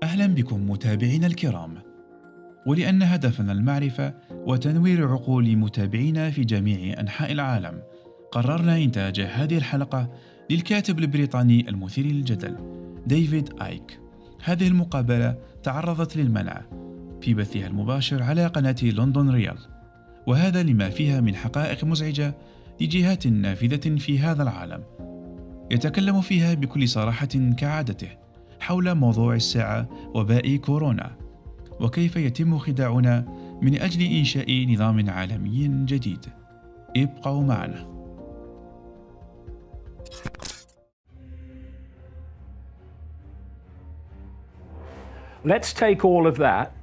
أهلا بكم متابعينا الكرام. ولأن هدفنا المعرفة وتنوير عقول متابعينا في جميع أنحاء العالم، قررنا إنتاج هذه الحلقة للكاتب البريطاني المثير للجدل ديفيد آيك. هذه المقابلة تعرضت للمنع في بثها المباشر على قناة لندن ريال، وهذا لما فيها من حقائق مزعجة لجهات نافذة في هذا العالم، يتكلم فيها بكل صراحة كعادته حول موضوع الساعة وباء كورونا، وكيف يتم خداعنا من أجل إنشاء نظام عالمي جديد. ابقوا معنا. Let's take all of that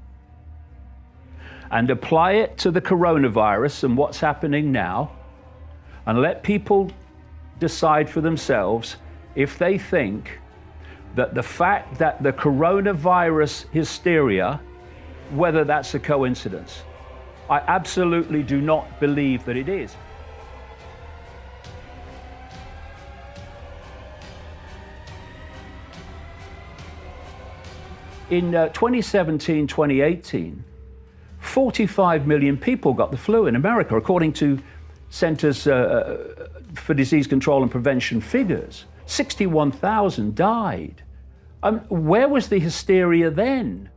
and apply it to the coronavirus and what's happening now, and let people decide for themselves if they think that the fact that the coronavirus hysteria, whether that's a coincidence. I absolutely do not believe that it is. In 2017, 2018, 45 million people got the flu in America, according to Centers for Disease Control and Prevention figures. 61,000 died. Where was the hysteria then?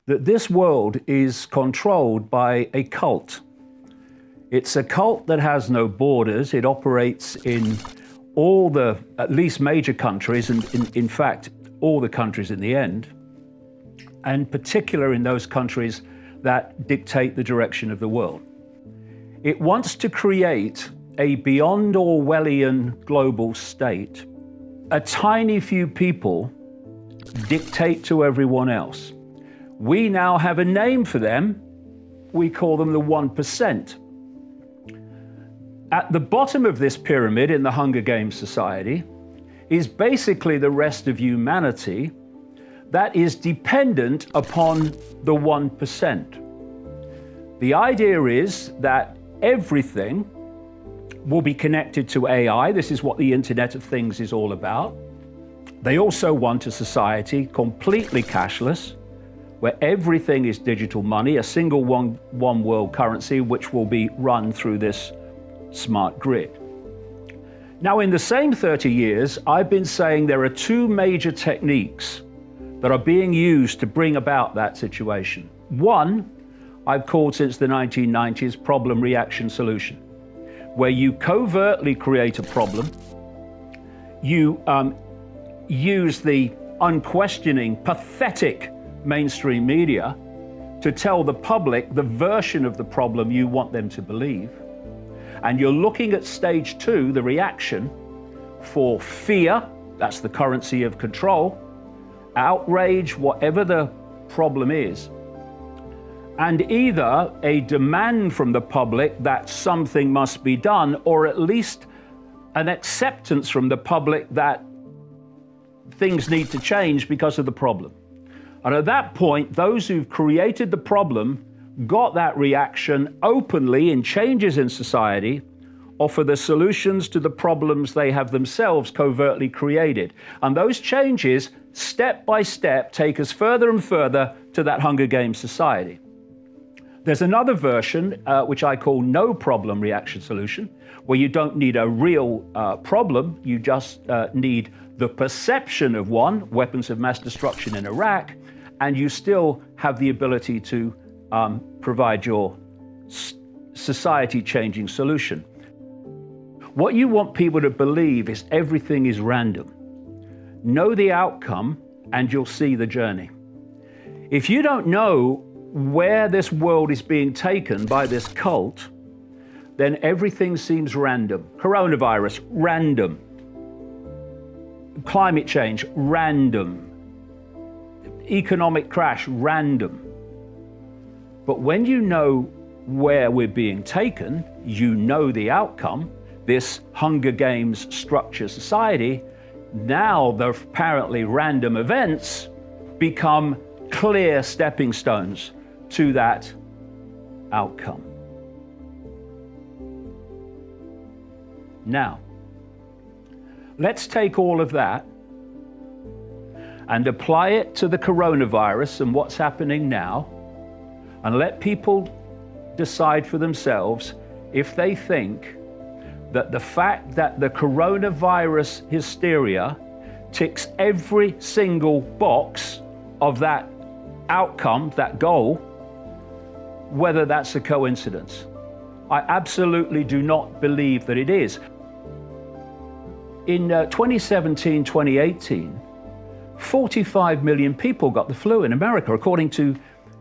That this world is controlled by a cult. It's a cult that has no borders. It operates in all the, at least major countries, and in fact, all the countries in the end, and particular in those countries that dictate the direction of the world. It wants to create a beyond Orwellian global state. A tiny few people dictate to everyone else. We now have a name for them. We call them the 1%. At the bottom of this pyramid in the Hunger Games society is basically the rest of humanity that is dependent upon the 1%. The idea is that everything will be connected to AI. This is what the Internet of Things is all about. They also want a society completely cashless, where everything is digital money, a single one world currency, which will be run through this smart grid. Now, in the same 30 years, I've been saying there are two major techniques that are being used to bring about that situation. One, I've called since the 1990s problem, reaction, solution, where you covertly create a problem, you use the unquestioning, pathetic mainstream media to tell the public the version of the problem you want them to believe, and you're looking at stage two, the reaction, for fear, that's the currency of control, outrage, whatever the problem is, and either a demand from the public that something must be done, or at least an acceptance from the public that things need to change because of the problem. And at that point, those who've created the problem got that reaction openly in changes in society, offer the solutions to the problems they have themselves covertly created. And those changes, step by step, take us further and further to that Hunger Games society. There's another version, which I call no problem reaction solution, where you don't need a real problem, you just need the perception of one, weapons of mass destruction in Iraq, and you still have the ability to provide your society-changing solution. What you want people to believe is everything is random. Know the outcome and you'll see the journey. If you don't know where this world is being taken by this cult, then everything seems random. Coronavirus, random. Climate change, random. Economic crash, random. But when you know where we're being taken, you know the outcome, this Hunger Games structure society, now the apparently random events become clear stepping stones to that outcome. Now, let's take all of that and apply it to the coronavirus and what's happening now, and let people decide for themselves if they think that the fact that the coronavirus hysteria ticks every single box of that outcome, that goal, whether that's a coincidence. I absolutely do not believe that it is. In 2017, 2018, 45 million people got the flu in America, according to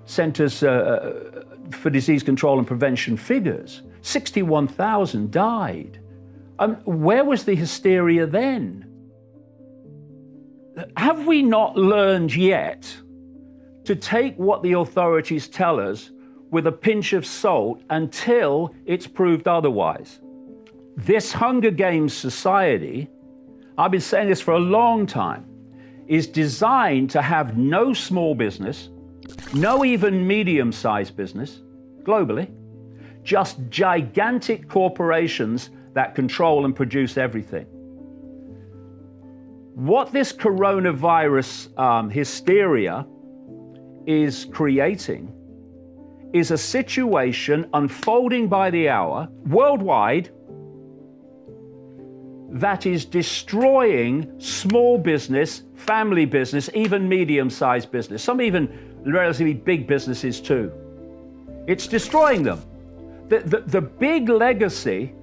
Centers for Disease Control and Prevention figures. 61,000 died. Where was the hysteria then? Have we not learned yet to take what the authorities tell us with a pinch of salt until it's proved otherwise? This Hunger Games society, I've been saying this for a long time, is designed to have no small business, no even medium-sized business, globally, just gigantic corporations that control and produce everything. What this coronavirus hysteria is creating is a situation unfolding by the hour worldwide that is destroying small business, family business, even medium-sized business, some even relatively big businesses too. It's destroying them. The big legacy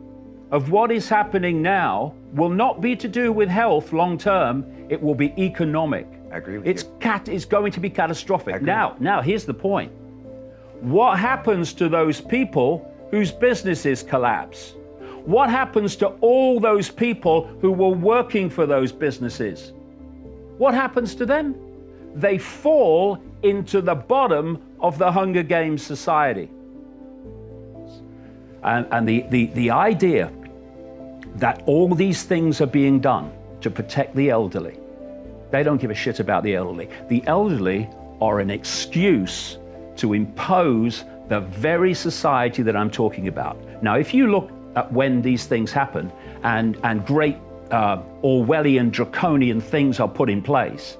of what is happening now will not be to do with health long term, it will be economic. I agree with you. It's going to be catastrophic. Now, here's the point. What happens to those people whose businesses collapse? What happens to all those people who were working for those businesses? What happens to them? They fall into the bottom of the Hunger Games society. And the idea that all these things are being done to protect the elderly, they don't give a shit about the elderly. The elderly are an excuse to impose the very society that I'm talking about. Now, if you look at when these things happen and great Orwellian, draconian things are put in place,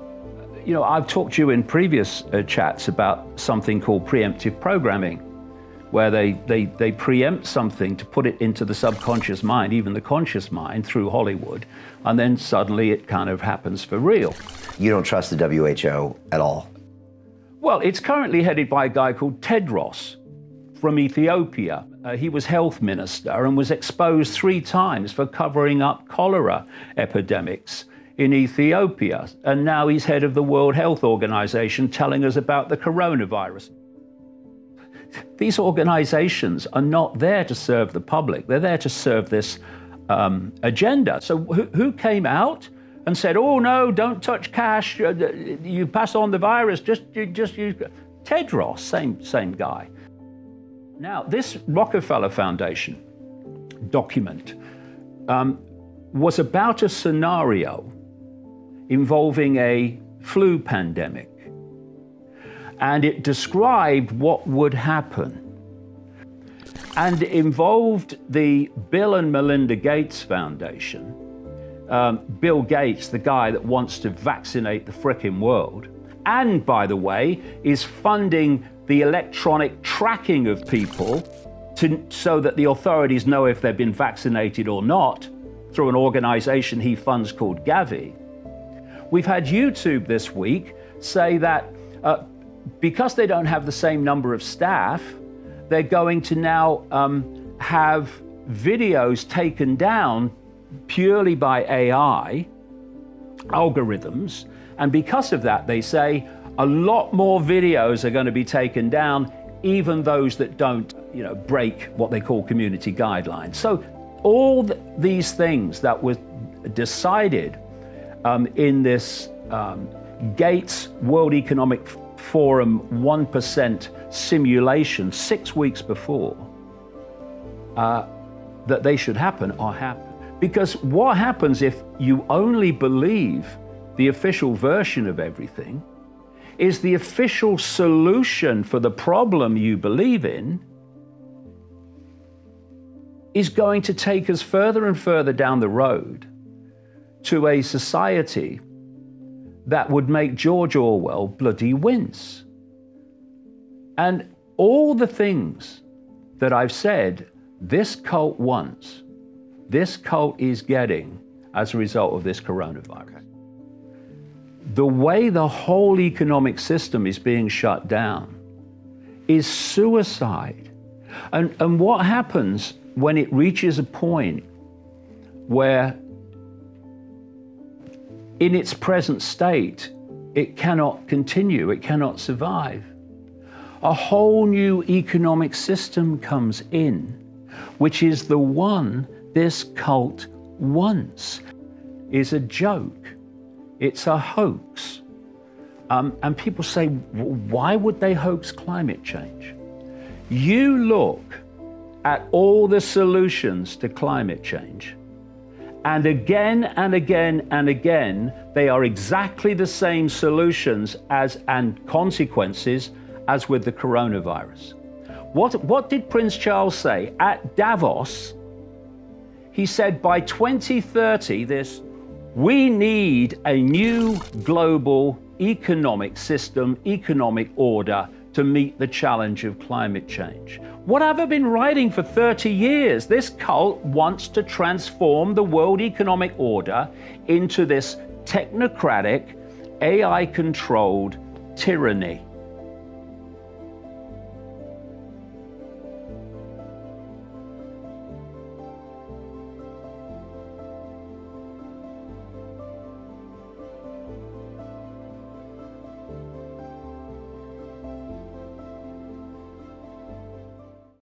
you know, I've talked to you in previous chats about something called preemptive programming, where they preempt something to put it into the subconscious mind, even the conscious mind, through Hollywood, and then suddenly it kind of happens for real. You don't trust the WHO at all? Well, it's currently headed by a guy called Tedros from Ethiopia. He was health minister and was exposed 3 times for covering up cholera epidemics in Ethiopia. And now he's head of the World Health Organization, telling us about the coronavirus. These organizations are not there to serve the public. They're there to serve this agenda. So who came out and said, oh no, don't touch cash, you pass on the virus, just use Tedros, same guy. Now, this Rockefeller Foundation document was about a scenario involving a flu pandemic. And it described what would happen. And it involved the Bill and Melinda Gates Foundation. Bill Gates, the guy that wants to vaccinate the frickin' world, and, by the way, is funding the electronic tracking of people so that the authorities know if they've been vaccinated or not through an organization he funds called Gavi. We've had YouTube this week say that because they don't have the same number of staff, they're going to now have videos taken down purely by AI algorithms. And because of that, they say a lot more videos are going to be taken down, even those that don't, break what they call community guidelines. So all these things that were decided in this Gates World Economic Forum 1% simulation 6 weeks before that they should happen are happening. Because what happens if you only believe the official version of everything is the official solution for the problem you believe in is going to take us further and further down the road to a society that would make George Orwell bloody wince. And all the things that I've said, this cult wants, this cult is getting as a result of this coronavirus. The way the whole economic system is being shut down is suicide. And what happens when it reaches a point where in its present state, it cannot continue, it cannot survive? A whole new economic system comes in, which is the one this cult wants. Is a joke, it's a hoax. And people say, why would they hoax climate change? You look at all the solutions to climate change, and again and again and again, they are exactly the same solutions and consequences as with the coronavirus. What did Prince Charles say at Davos? He said by 2030, we need a new global economic system, economic order to meet the challenge of climate change. What have I been writing for 30 years? This cult wants to transform the world economic order into this technocratic, AI-controlled tyranny.